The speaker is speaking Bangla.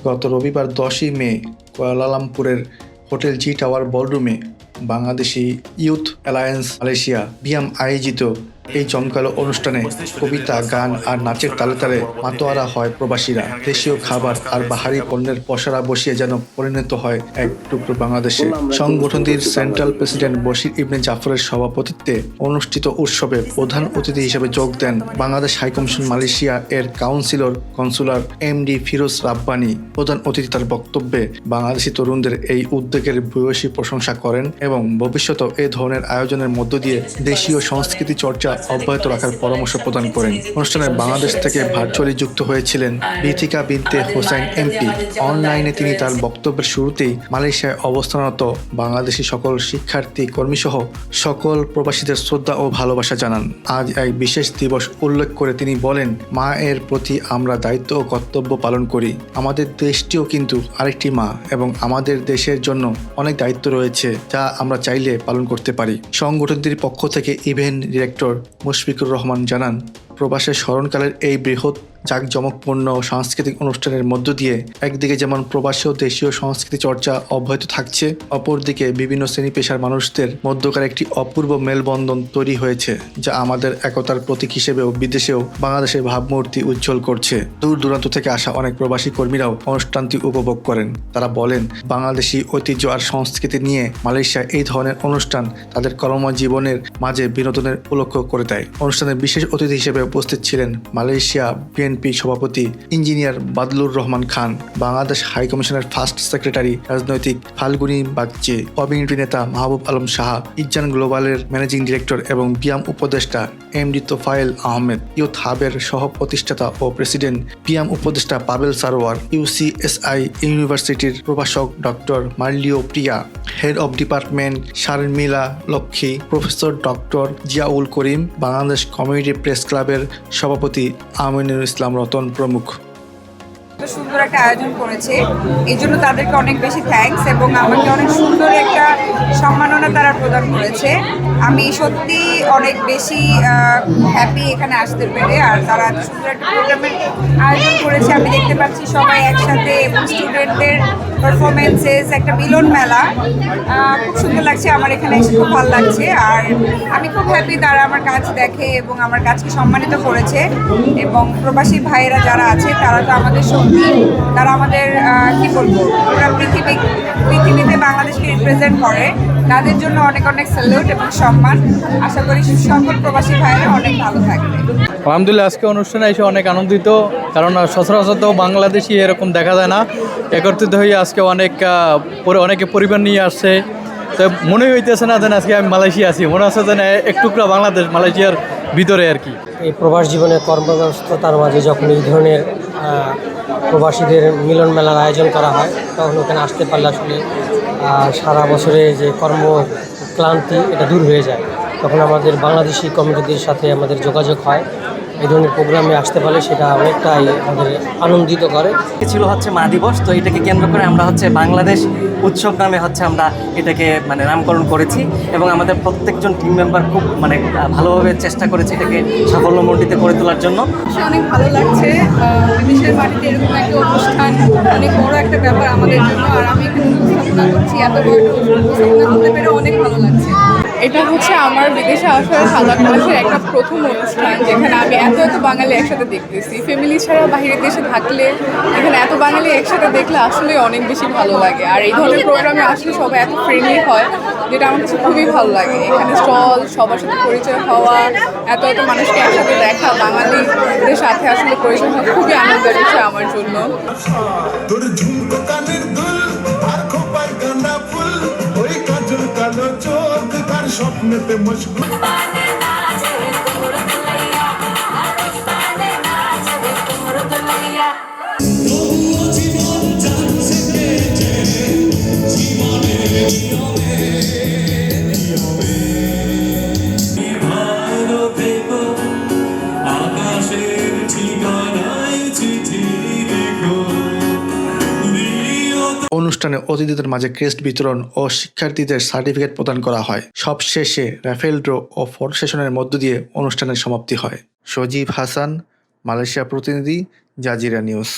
গত রবিবার 10ই মে কুয়ালালামপুরের হোটেল জি টাওয়ার বলরুমে বাংলাদেশি ইউথ অ্যালায়েন্স মালয়েশিয়া বিয়াম আয়োজিত এই জমকালো অনুষ্ঠানে কবিতা, গান আর নাচের তালে তালে মাতোয়ারা হয় প্রবাসীরা। দেশীয় খাবার আর বাহারি পণ্যের পসরা বসিয়ে যেন পরিণত হয় এক টুকরো বাংলাদেশে। সংগঠনটির সেন্ট্রাল প্রেসিডেন্ট বশির ইবনে জাফরের সভাপতিত্বে অনুষ্ঠিত উৎসবে প্রধান অতিথি হিসেবে যোগ দেন বাংলাদেশ হাইকমিশন মালয়েশিয়া এর কনসুলার এমডি ফিরোজ রাব্বানী। প্রধান অতিথি তার বক্তব্যে বাংলাদেশি তরুণদের এই উদ্যোগের ভূয়সী প্রশংসা করেন এবং ভবিষ্যতেও এ ধরনের আয়োজনের মধ্য দিয়ে দেশীয় সংস্কৃতি চর্চা অব্যাহত রাখার পরামর্শ প্রদান করেন। অনুষ্ঠানে বাংলাদেশ থেকে ভার্চুয়ালি যুক্ত হয়েছিলেন বিথিকা বিনতে হোসাইন এমপি। অনলাইনে তিনি তার বক্তব্যের শুরুতেই মালয়েশিয়ায় অবস্থানরত বাংলাদেশি সকল শিক্ষার্থী কর্মীসহ সকল প্রবাসীদের শ্রদ্ধা ও ভালোবাসা জানান। আজ এক বিশেষ দিবস উল্লেখ করে তিনি বলেন, মা এর প্রতি আমরা দায়িত্ব ও কর্তব্য পালন করি। আমাদের দেশটিও কিন্তু আরেকটি মা এবং আমাদের দেশের জন্য অনেক দায়িত্ব রয়েছে যা আমরা চাইলে পালন করতে পারি। সংগঠনটির পক্ষ থেকে ইভেন্ট ডিরেক্টর মুশফিকুর রহমান জানান, প্রবাসের স্মরণকালের এই বৃহৎ জাঁকজমকপূর্ণ সাংস্কৃতিক অনুষ্ঠানের মধ্য দিয়ে একদিকে যেমন প্রবাসী ও দেশীয় সংস্কৃতি চর্চা অব্যাহত থাকছে, অপরদিকে বিভিন্ন শ্রেণী পেশার মানুষদের মধ্যকার একটি অপূর্ব মেলবন্ধন তৈরি হয়েছে যা আমাদের একতার প্রতীক হিসেবেও বিদেশেও বাংলাদেশের ভাবমূর্তি উজ্জ্বল করছে। দূর দূরান্ত থেকে আসা অনেক প্রবাসী কর্মীরাও অনুষ্ঠানটি উপভোগ করেন। তারা বলেন, বাংলাদেশি ঐতিহ্য আর সংস্কৃতি নিয়ে মালয়েশিয়া এই ধরনের অনুষ্ঠান তাদের কর্মজীবনের মাঝে বিনোদনের উপলক্ষ করে দেয়। অনুষ্ঠানের বিশেষ অতিথি হিসেবে উপস্থিত ছিলেন মালয়েশিয়া বিএনপি সভাপতি engineer বাদলুর Rahman Khan, Bangladesh হাইকমিশনের first secretary রাজনৈতিক ফাল্গুনী বাগচি, কমিউনিটি নেতা মাহবুব আলম সাহা, ইজান গ্লোবালের ম্যানেজিং ডিরেক্টর এবং বিয়াম উপদেষ্টা এমডি তোফায়েল আহমেদ, ইউথ হাবের সহ প্রতিষ্ঠাতা ও প্রেসিডেন্ট, বিয়াম উপদেষ্টা পাবেল সারোয়ার, ইউসিএসআই ইউনিভার্সিটির প্রভাষক ডক্টর মার্লিও Priya, head of department Sharmila Lakshmi, professor doctor Ziaul Karim, Bangladesh community press ক্লাবের সভাপতি আমিনুল ইসলাম রতন প্রমুখ। সুন্দর একটা আয়োজন করেছে, এই জন্য তাদেরকে অনেক বেশি থ্যাঙ্কস এবং আমাকে অনেক সুন্দর একটা সম্মাননা তারা প্রদান করেছে। আমি সত্যি অনেক বেশি হ্যাপি এখানে আসতে পেরে। আর তারা সুন্দর একটা প্রোগ্রামের আয়োজন করেছে, আমি দেখতে পাচ্ছি সবাই একসাথে এবং স্টুডেন্টদের পারফরমেন্সেস, একটা মিলন মেলা, খুব সুন্দর লাগছে। আমার এখানে এসে খুব ভালো লাগছে আর আমি খুব হ্যাপি তারা আমার কাজ দেখে এবং আমার কাজকে সম্মানিত করেছে। এবং প্রবাসী ভাইয়েরা যারা আছে তারা তো আমাদের শক্তি, তারা আমাদের কি বলবো, পুরো পৃথিবীতে বাংলাদেশকে রিপ্রেজেন্ট করে। তাদের জন্য অনেক অনেক স্যালুট এবং সম্মান। আশা করি সকল প্রবাসী ভাইয়েরা অনেক ভালো থাকবে। আলহামদুলিল্লাহ, আজকে অনুষ্ঠানে এসে অনেক আনন্দিত, কারণ সচরাচর তো বাংলাদেশি এরকম দেখা যায় না। একত্রিত হয়ে আজকে অনেকে পরিবার নিয়ে আসছে, তো মনে হইতেছে না যেন আজকে আমি মালয়েশিয়া আছি, মনে হচ্ছে যেন একটুকরা বাংলাদেশ মালয়েশিয়ার ভিতরে আর কি। এই প্রবাস জীবনে কর্মব্যস্ততার মাঝে যখন এই ধরনের প্রবাসীদের মিলন মেলার আয়োজন করা হয়, তখন ওখানে আসতে পারলে আসলে সারা বছরে যে কর্মক্লান্তি এটা দূর হয়ে যায়। তখন আমাদের বাংলাদেশি কমিউনিটির সাথে আমাদের যোগাযোগ হয়। এই ধরনের প্রোগ্রামে আসতে পারলে সেটা অনেকটাই আমাদের আনন্দিত করে। ছিল হচ্ছে মা দিবস, তো এটাকে কেন্দ্র করে আমরা হচ্ছে বাংলাদেশ উৎসব নামে হচ্ছে আমরা এটাকে নামকরণ করেছি এবং আমাদের প্রত্যেকজন টিম মেম্বার খুব ভালোভাবে চেষ্টা করেছে এটাকে সাফল্যমণ্ডিত করে তোলার জন্য। অনেক ভালো লাগছে, বিদেশের মাটিতে এরকম একটা অনুষ্ঠান অনেক বড় একটা ব্যাপার আমাদের জন্য। আর আমি এখানে উপস্থাপনা করছি, এত বড় উপস্থাপনা করতে পেরে অনেক ভালো লাগছে। এটা হচ্ছে আমার বিদেশে আসার সাদা ক্লাসের একটা প্রথম অনুষ্ঠান, যেখানে আমি এত বাঙালি একসাথে দেখতেছি। ফ্যামিলি ছাড়া বাইরের দেশে থাকলে এখানে এত বাঙালি একসাথে দেখলে আসলে অনেক বেশি ভালো লাগে। আর এই ধরনের প্রোগ্রামে আসলে সবাই এত ফ্রেন্ডলি হয়, যেটা আমার কাছে খুবই ভালো লাগে। এখানে স্টল, সবার সাথে পরিচয় হওয়া, এত মানুষকে একসাথে দেখা, বাঙালিদের সাথে আসলে পরিচয় হওয়া খুবই আনন্দের বিষয় আমার জন্য। স্বপ্নেতে মশগুল অনুষ্ঠানে অতিথিদের মাঝে ক্রেস্ট বিতরণ ও শিক্ষার্থীদের সার্টিফিকেট প্রদান করা হয়। সবশেষে রাফেল ড্র ও ফটো সেশনের মধ্য দিয়ে অনুষ্ঠানের সমাপ্তি হয়। সজীব হাসান, মালয়েশিয়া প্রতিনিধি, জাজিরা নিউজ।